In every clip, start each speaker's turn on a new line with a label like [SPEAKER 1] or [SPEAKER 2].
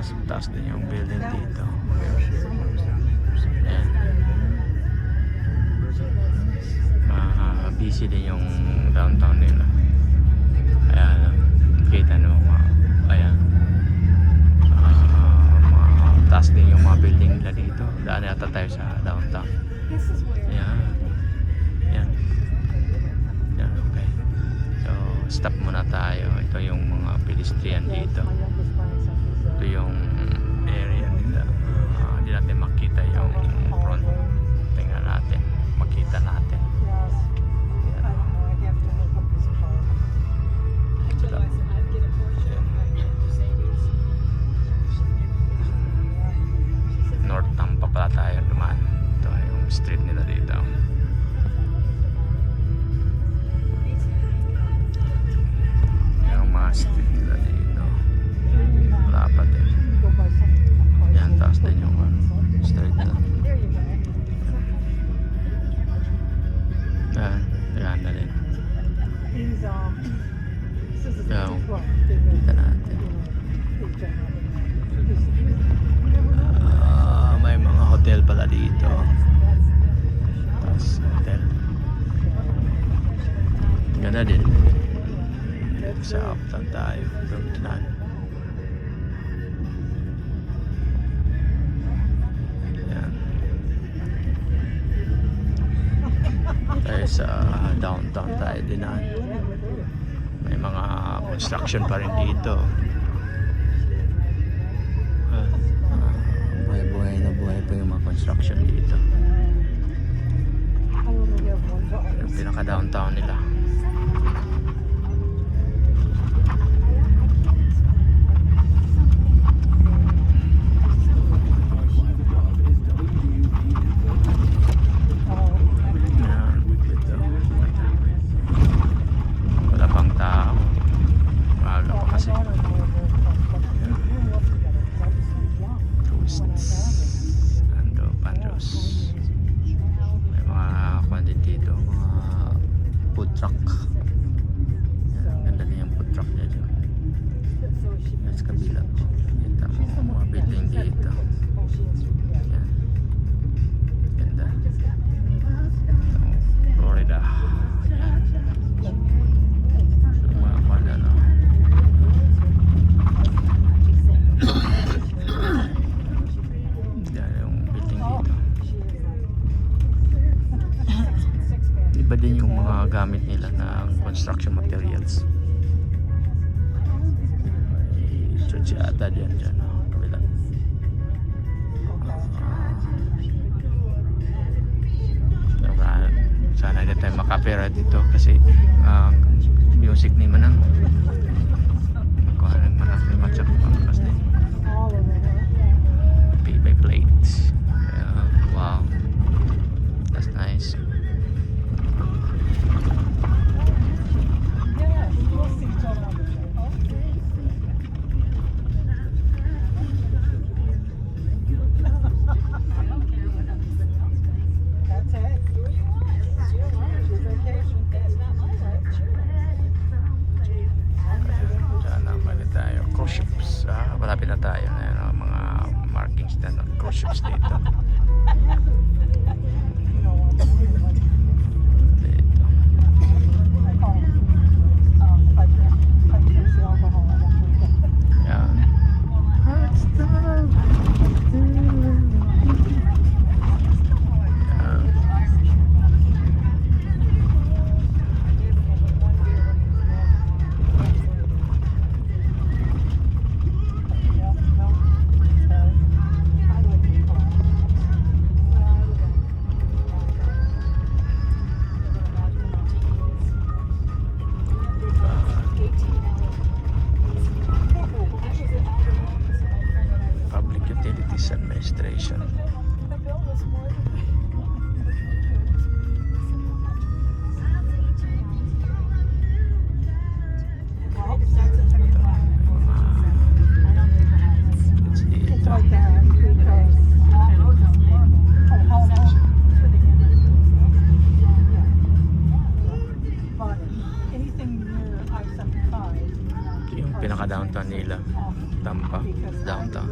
[SPEAKER 1] Taas din yung building dito. Ayan. Busy din yung downtown nila. Ayan, kita nyo ayan. Taas din yung mga building nila dito. Daan yata tayo sa downtown. Ayan. Ayan. Ayan, okay. So, stop muna tayo. Ito yung mga pedestrian dito. Ito yung area nila. Hindi natin makita yung front. Tingnan natin. Makita natin. North Tampa pala tayo dumaan. Ito yung street nila dito. Yung mga street nila dito. Wala pa din. Yan, taas din yung street nila. Yan na din. Yan, kita natin. May mga hotel pala dito. Tapos hotel. Ganda din. Sa uptown tayo. Downtown. Yan. Tayo sa downtown tayo dinan. May mga construction pa rin dito. Buhay pa yung mga construction dito. Yung pinaka downtown nila. Wala pang tao. Maaga pa kasi. May mga kwan din dito, mga food truck. Yan, ganda na yung food truck niya dyan. Yan sa kabila. Kita mo mga building dito. Yan. Ganda. Ito, Florida. Yan. So, mga kwan na no. Iba din yung mga gamit nila ng construction materials. Church ata dyan kabila. Sana hindi tayo makapera dito kasi music ni Manang magkuhanan Manang ni Matchup Pangkas din. Pay by plates. Wow, that's nice. Cruise ships. Malapit na tayo na mga markings na ng cruise ships dito. Yan. Administration. Yung pinaka-downtown nila. Tampa, downtown.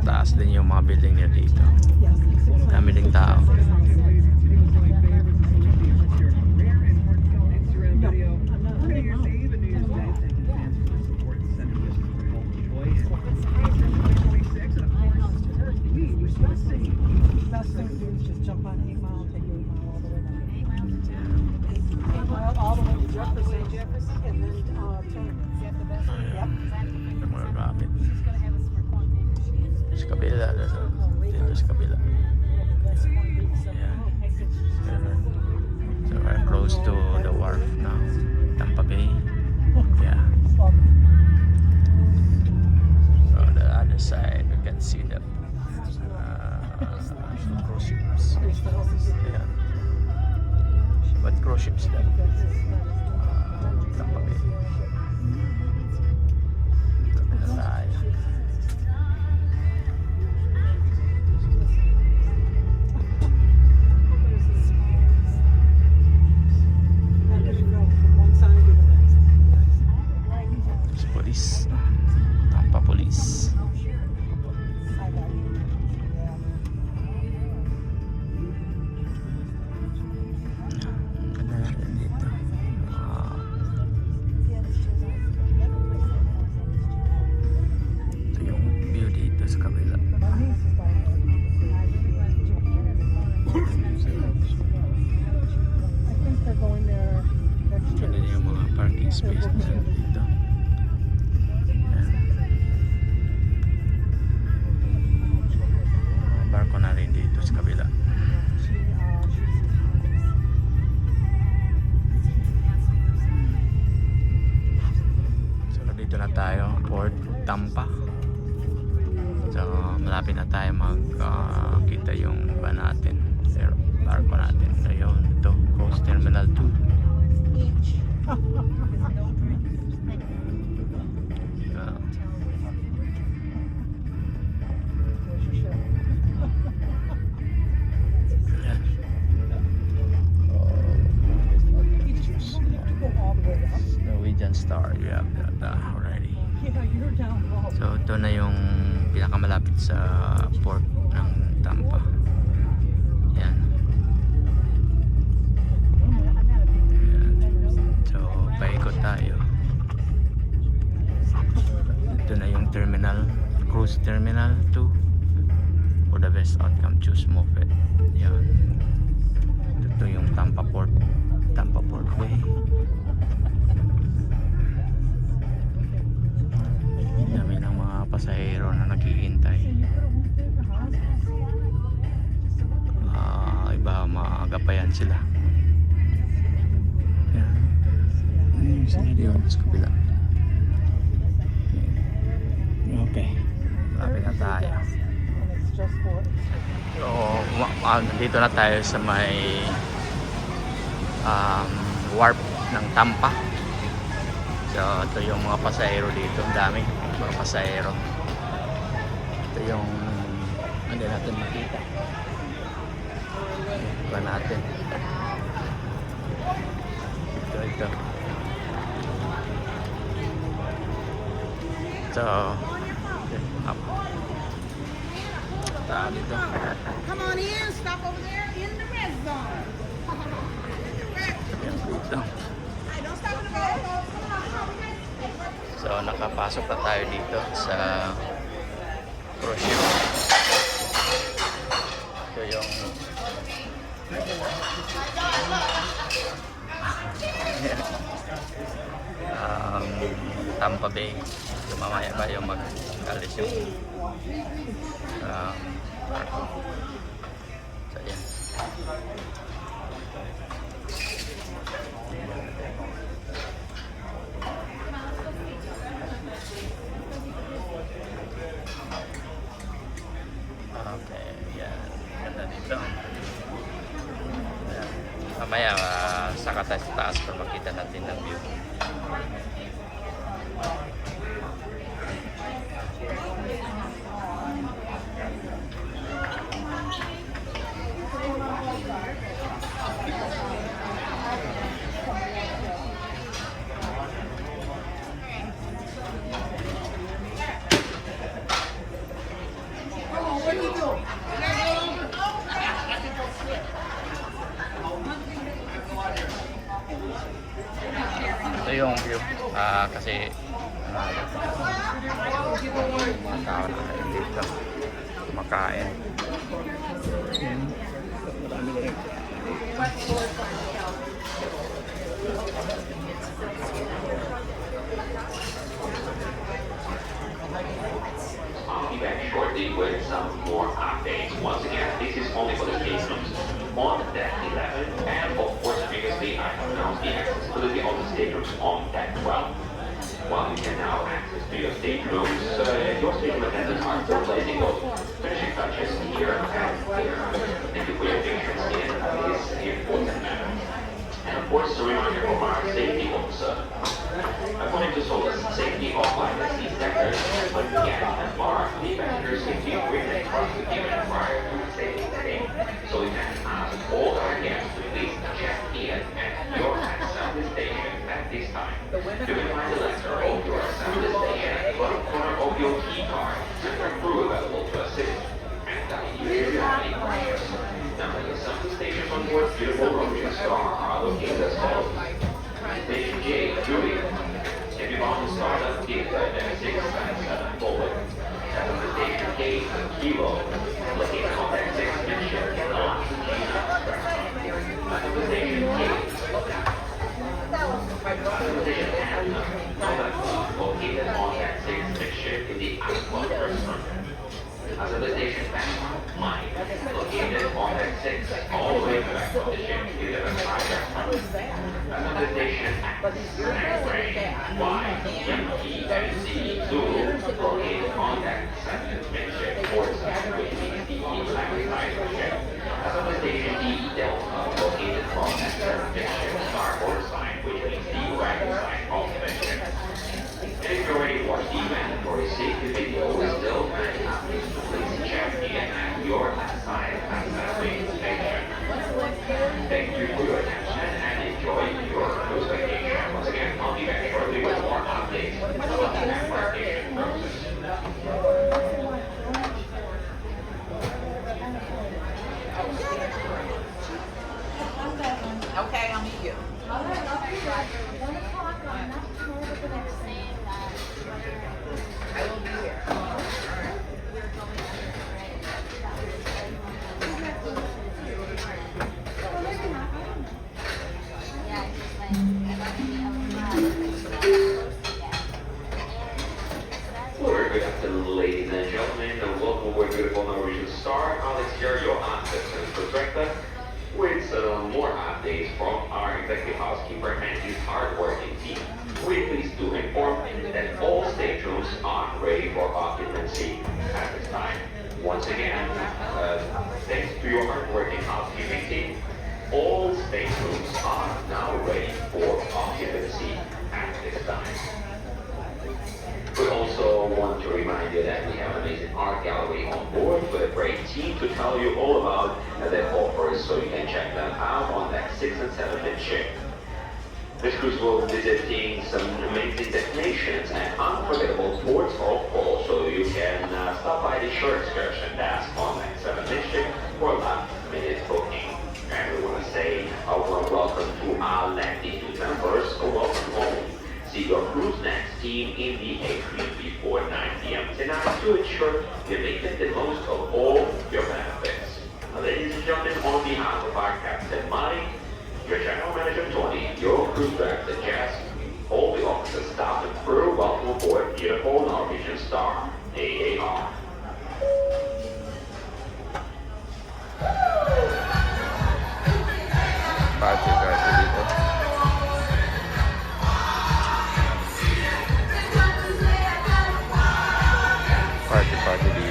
[SPEAKER 1] Taas din yung mga building niya dito. Dami ding tao.
[SPEAKER 2] Best thing to do is just jump on 8 Mile, take 8 Mile all the way down. 8 Mile all the way to Jefferson, and then turn. Yep.
[SPEAKER 1] Yung mga gamit. Sa kabila. Dito sa kabila. Ayan. So we're close to the wharf now. Tampa Bay. Yeah. So the other side, we can see the cruise ships. Ayan. What cruise ships that? Tampa Bay. Tabi na tayo. There's police. Tampa Police. Ito yung view dito sa kabila.
[SPEAKER 2] I think they're going there next
[SPEAKER 1] Ito
[SPEAKER 2] year.
[SPEAKER 1] din yung mga parking space na dito. Ayan. Barko na rin dito sa kabila. So dito na tayo, Port Tampa. So malapit na tayo magkita yung natin, barko natin. Ayun, ito, Coast Terminal 2. Ayan. Norwegian Star, you have that already.
[SPEAKER 2] Yeah, you're down low.
[SPEAKER 1] So ito na yung pinakamalapit sa port ng Tampa. Yan. Yan. So paikot tayo. Ito na yung terminal, cruise terminal 2. For the best outcome, choose Moffett. Yan. Ito yung Tampa Port Way. Dami ng mga pasahero na naghihintay. Iba maaga pa yan sila. Yan. Yung sila diyon sa kabila. Okay. Lapit na tayo.
[SPEAKER 2] And it's just for
[SPEAKER 1] So, nandito na tayo sa may warp ng Tampa. So, ito yung mga pasahero dito. Ang dami mga pasahero. Ito yung hindi natin makita. Ito natin. Ito. So, up. Tao dito.
[SPEAKER 3] Come on in, stop over there in the red zone.
[SPEAKER 1] Ayan dito.
[SPEAKER 3] Hey, don't stop in the red zone. Come on, come on.
[SPEAKER 1] So nakapasok na tayo dito sa cruise ship. Ito yung Tampa Bay. So mamaya pa yung mag-alis yung barko. So yan. Okay, yan. Ganda dito. Ayan. Mamaya, saka tayo sa taas para makita natin ang view. yung view. Kasi mga tao na kayo dito makain.
[SPEAKER 4] I'll be back shortly with some more updates. Once again, this is only for the staterooms on deck 11, and of course, previously I have announced the accessibility of the staterooms on deck 12. While you can now access to your staterooms, your stateroom attendants are still placing those finishing touches here and there. Thank you for your patience in this important matter. And of course, a reminder from our safety officer. According to SOLAS safety of flight at sea sectors, again and bar, the passenger safety agreement was given prior to the safety setting. So we can ask all our guests to please check in at your assembly station at this time. You can find the letter of your assembly station at the bottom corner of your key card and your crew available to assist. And guide you if you have any questions. Now, the assembly stations on board beautiful Royal Star are located as follows. Station J, Juliet. If you want to start up, please dive 697 forward. Assembly Station K, Kilo. Located on deck 6 midship and on Gina Express. Assembly Station K. Assembly Station F, located on deck 6 midship in the Aqua restaurant. Assembly Station F, Mine, located on deck 6, all the way back from the ship to the restaurant. Assembly Station X, X-Ray, Y, Yankee, MC, Zulu, located on deck 7 midship, forward which means the left side of the ship. Assembly Station D, Delta, located on deck 7 midship, starboard side, which means the right side of the ship. And if you're ready to watch the mandatory safety video, we still planning on please check in at your side assembly station. Thank you for your attention and enjoy your cruise vacation. Once again, I'll be back shortly with more updates about the embarkation process.
[SPEAKER 3] Okay, I'll meet you.
[SPEAKER 5] All right, I'll be back at 1 o'clock on that tour with the next thing.
[SPEAKER 3] I will be here.
[SPEAKER 5] Yeah, just like, I want to be able
[SPEAKER 4] Well, very good afternoon, ladies and gentlemen, and welcome aboard beautiful Norwegian Star. Alex here, your access and protector, with some more updates from our executive housekeeper and his hard-working team. We're pleased to inform that all staterooms are ready for occupancy at this time. Once again, thanks to your hard-working housekeeping team, all staterooms are now ready for occupancy at this time. We also want to remind you that we have an amazing art gallery on board with a great team to tell you all about their offers, so you can check them out on deck 6 and 7 midship. This cruise will be visiting some amazing destinations and unforgettable ports of call, so you can stop by the short excursion desk on deck 7 midship for a last-minute booking. And we want to say a warm welcome to our Latitude members. Welcome home. See your cruise next team in the atrium before 9 p.m. tonight to ensure you're making the most of all your benefits. Ladies and gentlemen, on behalf of our Captain Marty, your General Manager Tony, your cruise director Jess, all the officers, staff, and crew, welcome aboard beautiful Norwegian Star, AAR.
[SPEAKER 1] Party dito. Party dito.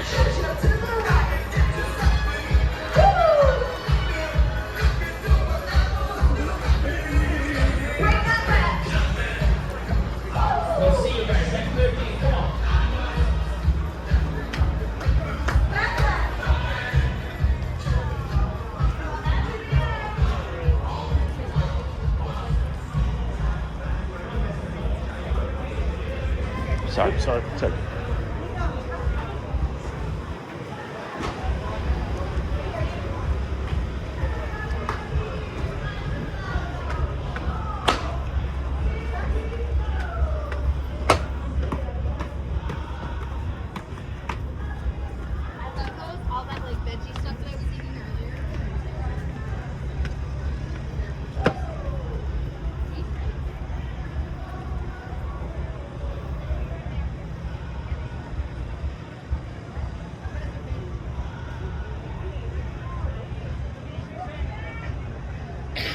[SPEAKER 1] Sorry.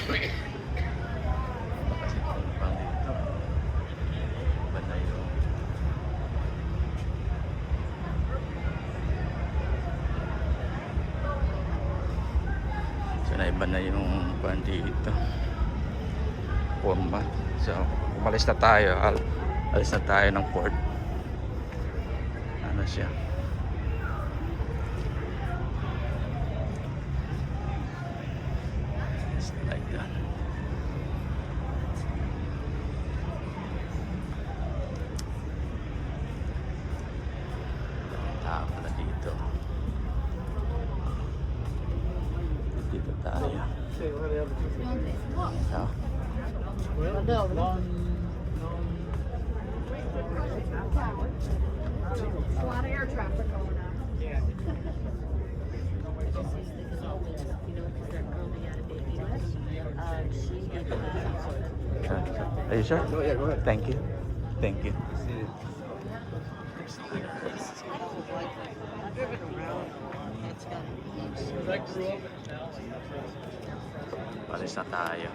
[SPEAKER 1] Kasi pang dito. Iba na yung so naiba na yung pang dito. Format. So umalis na tayo. Alis na tayo ng port. Ano siya? It's like that. Tao pala dito. Dito tayo. So,
[SPEAKER 3] A lot of air traffic going on.
[SPEAKER 1] are you sure?
[SPEAKER 6] Oh, yeah, go ahead.
[SPEAKER 1] Thank you. Thank you. Alis na tayo.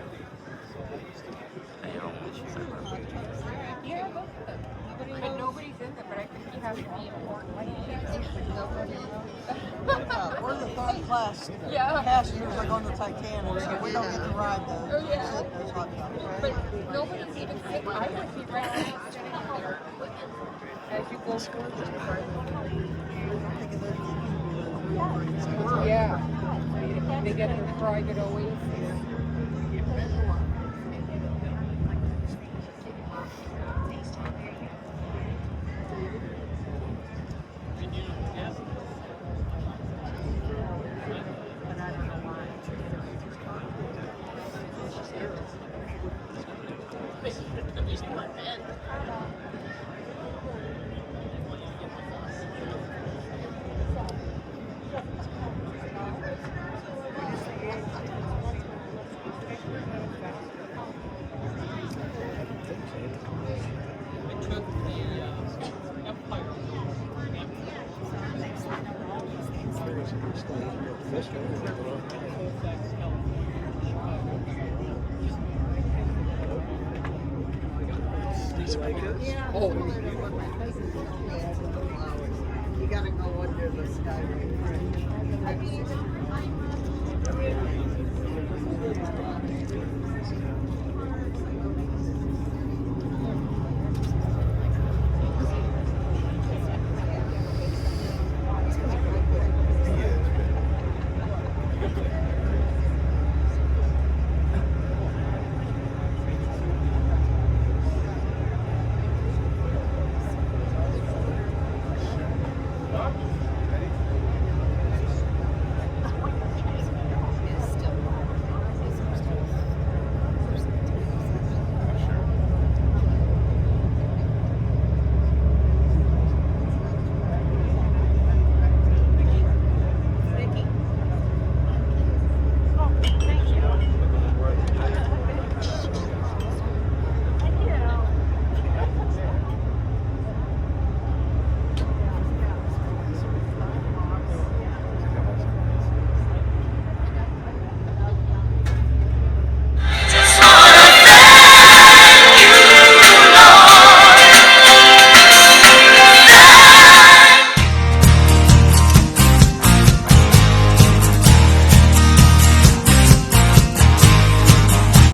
[SPEAKER 1] Ayun.
[SPEAKER 3] But nobody's in there, but I think you have to be important.
[SPEAKER 2] We're the third class.
[SPEAKER 3] Yeah.
[SPEAKER 2] Passengers are going to Titanic, so we don't get to ride those.
[SPEAKER 3] Oh, yeah.
[SPEAKER 2] We sit in those hot tubs.
[SPEAKER 3] But nobody's even sick. I would be right next to you. As you go forward. Yeah. They get their private oasis.
[SPEAKER 2] You gotta go under the sky.